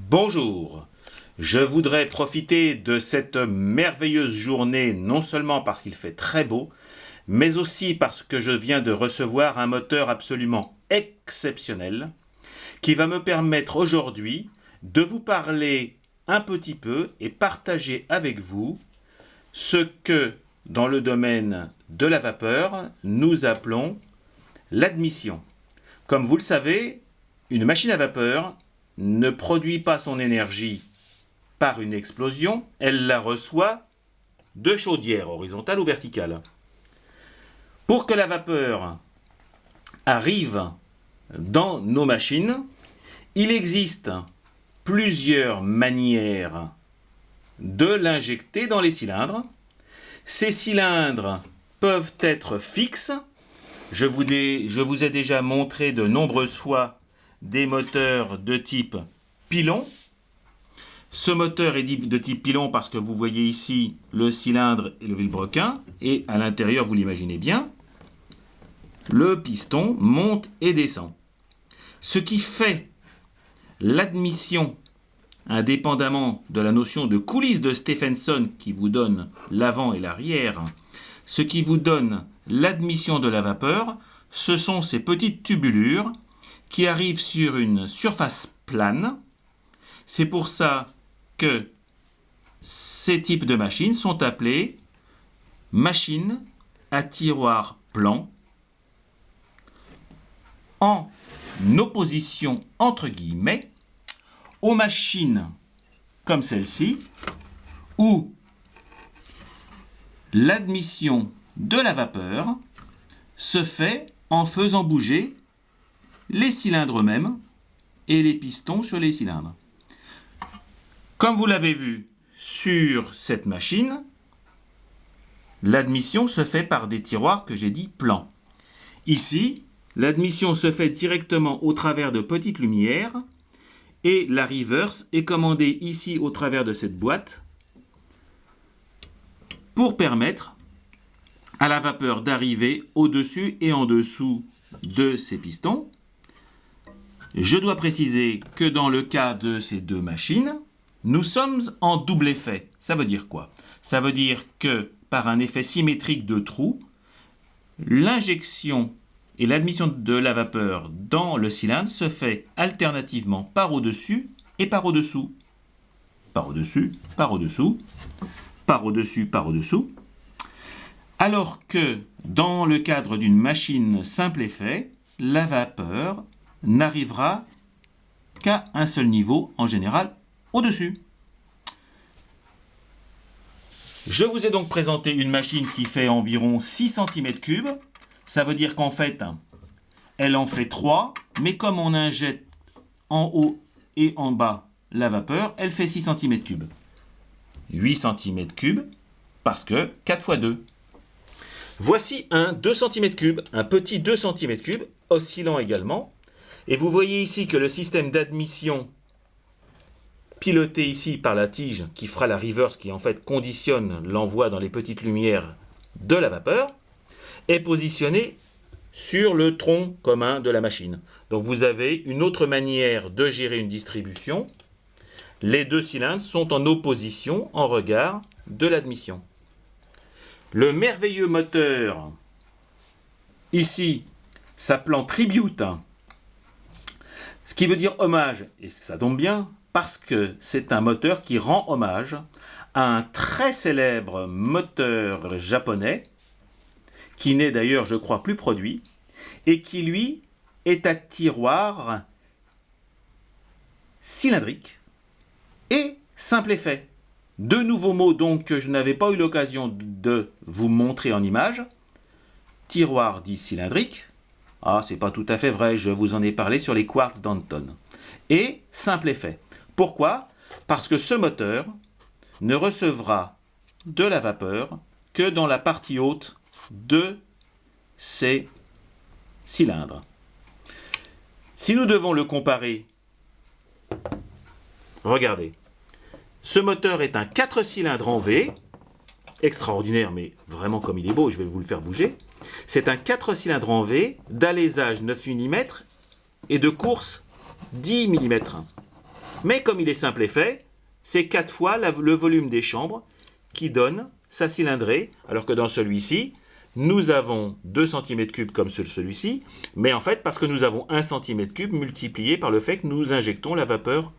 Bonjour, je voudrais profiter de cette merveilleuse journée non seulement parce qu'il fait très beau, mais aussi parce que je viens de recevoir un moteur absolument exceptionnel qui va me permettre aujourd'hui de vous parler un petit peu et partager avec vous ce que, dans le domaine de la vapeur, nous appelons l'admission. Comme vous le savez, une machine à vapeur ne produit pas son énergie par une explosion, elle la reçoit de chaudière, horizontale ou verticale. Pour que la vapeur arrive dans nos machines, il existe plusieurs manières de l'injecter dans les cylindres. Ces cylindres peuvent être fixes. Je vous ai déjà montré de nombreuses fois des moteurs de type pilon. Ce moteur est dit de type pilon parce que vous voyez ici le cylindre et le vilebrequin, et à l'intérieur, vous l'imaginez bien, le piston monte et descend. Ce qui fait l'admission, indépendamment de la notion de coulisse de Stephenson qui vous donne l'avant et l'arrière, ce qui vous donne l'admission de la vapeur, ce sont ces petites tubulures qui arrivent sur une surface plane. C'est pour ça que ces types de machines sont appelées machines à tiroir plan, en opposition entre guillemets aux machines comme celle-ci, où l'admission de la vapeur se fait en faisant bouger les cylindres eux-mêmes et les pistons sur les cylindres. Comme vous l'avez vu sur cette machine, l'admission se fait par des tiroirs que j'ai dit plans. Ici, l'admission se fait directement au travers de petites lumières et la reverse est commandée ici au travers de cette boîte pour permettre à la vapeur d'arriver au-dessus et en dessous de ces pistons. Je dois préciser que dans le cas de ces deux machines, nous sommes en double effet. Ça veut dire quoi? Ça veut dire que par un effet symétrique de trous, l'injection et l'admission de la vapeur dans le cylindre se fait alternativement par au-dessus et par au-dessous. Par au-dessus, par au-dessous, par au-dessus, par au-dessous. Alors que dans le cadre d'une machine simple effet, la vapeur n'arrivera qu'à un seul niveau, en général au-dessus. Je vous ai donc présenté une machine qui fait environ 6 cm3. Ça veut dire qu'en fait, elle en fait 3, mais comme on injecte en haut et en bas la vapeur, elle fait 6 cm3. 8 cm3, parce que 4 fois 2. Voici un 2 cm3, un petit 2 cm3, oscillant également. Et vous voyez ici que le système d'admission piloté ici par la tige qui fera la reverse, qui en fait conditionne l'envoi dans les petites lumières de la vapeur, est positionné sur le tronc commun de la machine. Donc vous avez une autre manière de gérer une distribution. Les deux cylindres sont en opposition en regard de l'admission. Le merveilleux moteur, ici, s'appelant Tribute, ce qui veut dire hommage, et ça tombe bien, parce que c'est un moteur qui rend hommage à un très célèbre moteur japonais, qui n'est d'ailleurs, je crois, plus produit, et qui, lui, est à tiroir cylindrique et simple effet. Deux nouveaux mots donc que je n'avais pas eu l'occasion de vous montrer en image. Tiroir dit cylindrique. Ah, c'est pas tout à fait vrai, je vous en ai parlé sur les quartz d'Anton. Et simple effet. Pourquoi? Parce que ce moteur ne recevra de la vapeur que dans la partie haute de ces cylindres. Si nous devons le comparer, regardez, ce moteur est un 4 cylindres en V, extraordinaire, mais vraiment comme il est beau, je vais vous le faire bouger. C'est un 4 cylindres en V, d'alésage 9 mm et de course 10 mm. Mais comme il est simple et fait, c'est 4 fois le volume des chambres qui donne sa cylindrée, alors que dans celui-ci, nous avons 2 cm3 comme celui-ci, mais en fait, parce que nous avons 1 cm3 multiplié par le fait que nous injectons la vapeur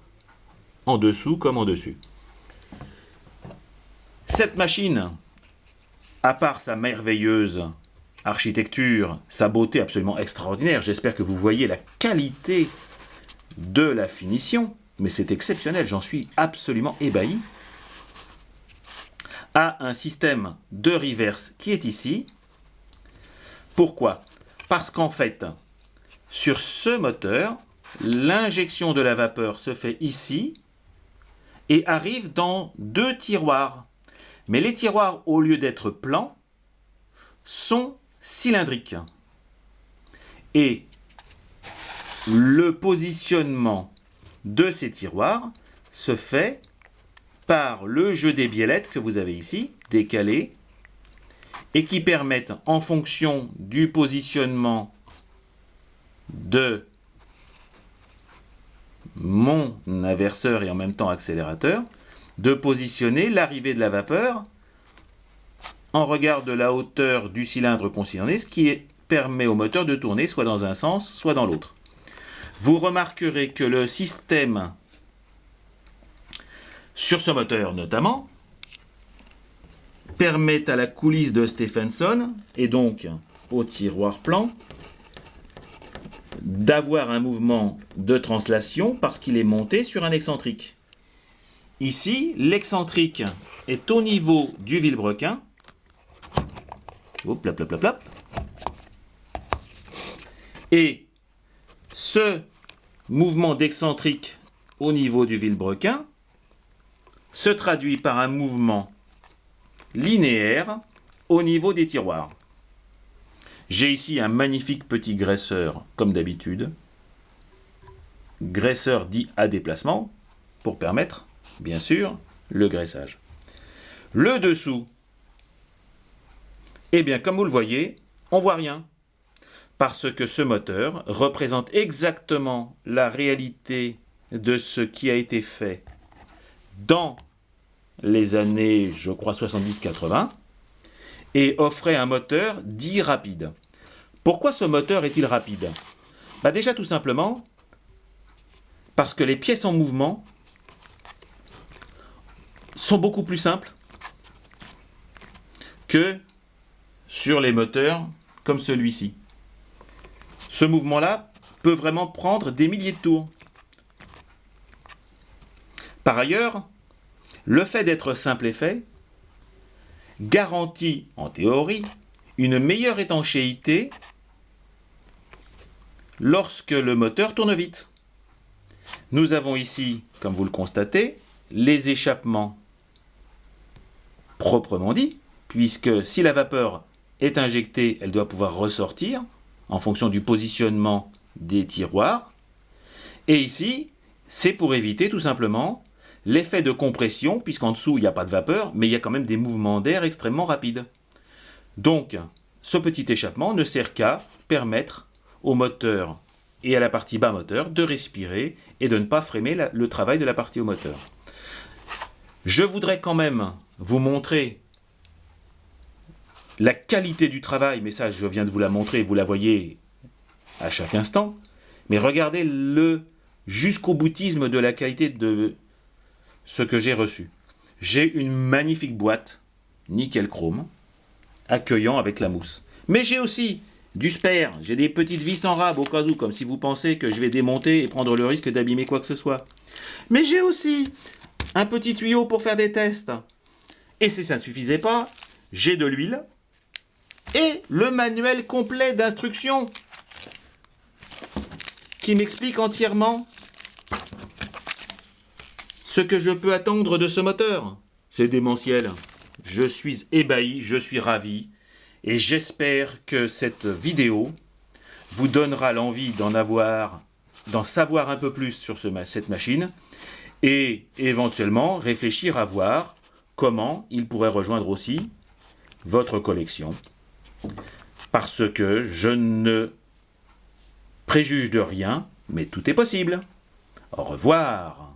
en dessous comme en dessus. Cette machine, à part sa merveilleuse architecture, sa beauté absolument extraordinaire, j'espère que vous voyez la qualité de la finition, mais c'est exceptionnel, j'en suis absolument ébahi, a un système de reverse qui est ici. Pourquoi? Parce qu'en fait, sur ce moteur, l'injection de la vapeur se fait ici et arrive dans 2 tiroirs. Mais les tiroirs, au lieu d'être plans, sont cylindriques. Et le positionnement de ces tiroirs se fait par le jeu des biellettes que vous avez ici, décalées, et qui permettent, en fonction du positionnement de mon inverseur et en même temps accélérateur, de positionner l'arrivée de la vapeur en regard de la hauteur du cylindre concerné, ce qui permet au moteur de tourner soit dans un sens, soit dans l'autre. Vous remarquerez que le système, sur ce moteur notamment, permet à la coulisse de Stephenson, et donc au tiroir plan, d'avoir un mouvement de translation parce qu'il est monté sur un excentrique. Ici, l'excentrique est au niveau du vilebrequin. Hop, plop, plop, plop, plop. Et ce mouvement d'excentrique au niveau du vilebrequin se traduit par un mouvement linéaire au niveau des tiroirs. J'ai ici un magnifique petit graisseur, comme d'habitude. Graisseur dit à déplacement, pour permettre, bien sûr, le graissage. Le dessous, eh bien, comme vous le voyez, on ne voit rien. Parce que ce moteur représente exactement la réalité de ce qui a été fait dans les années, je crois, 70-80, et offrait un moteur dit rapide. Pourquoi ce moteur est-il rapide? Déjà tout simplement parce que les pièces en mouvement sont beaucoup plus simples que sur les moteurs comme celui-ci. Ce mouvement-là peut vraiment prendre des milliers de tours. Par ailleurs, le fait d'être simple et fait garantit, en théorie, une meilleure étanchéité lorsque le moteur tourne vite. Nous avons ici, comme vous le constatez, les échappements proprement dit, puisque si la vapeur est injectée, elle doit pouvoir ressortir en fonction du positionnement des tiroirs. Et ici, c'est pour éviter tout simplement l'effet de compression, puisqu'en dessous, il n'y a pas de vapeur, mais il y a quand même des mouvements d'air extrêmement rapides. Donc, ce petit échappement ne sert qu'à permettre au moteur et à la partie bas moteur de respirer et de ne pas freiner le travail de la partie au moteur. Je voudrais quand même vous montrer la qualité du travail, mais ça je viens de vous la montrer, vous la voyez à chaque instant, mais regardez le jusqu'au boutisme de la qualité de ce que j'ai reçu. J'ai une magnifique boîte, nickel chrome, accueillant avec la mousse. Mais j'ai aussi du spare, j'ai des petites vis en rab au cas où, comme si vous pensez que je vais démonter et prendre le risque d'abîmer quoi que ce soit. Mais j'ai aussi un petit tuyau pour faire des tests. Et si ça ne suffisait pas, j'ai de l'huile et le manuel complet d'instructions qui m'explique entièrement ce que je peux attendre de ce moteur. C'est démentiel. Je suis ébahi, je suis ravi et j'espère que cette vidéo vous donnera l'envie d'en savoir un peu plus sur cette machine et éventuellement réfléchir à voir comment il pourrait rejoindre aussi votre collection. Parce que je ne préjuge de rien, mais tout est possible. Au revoir.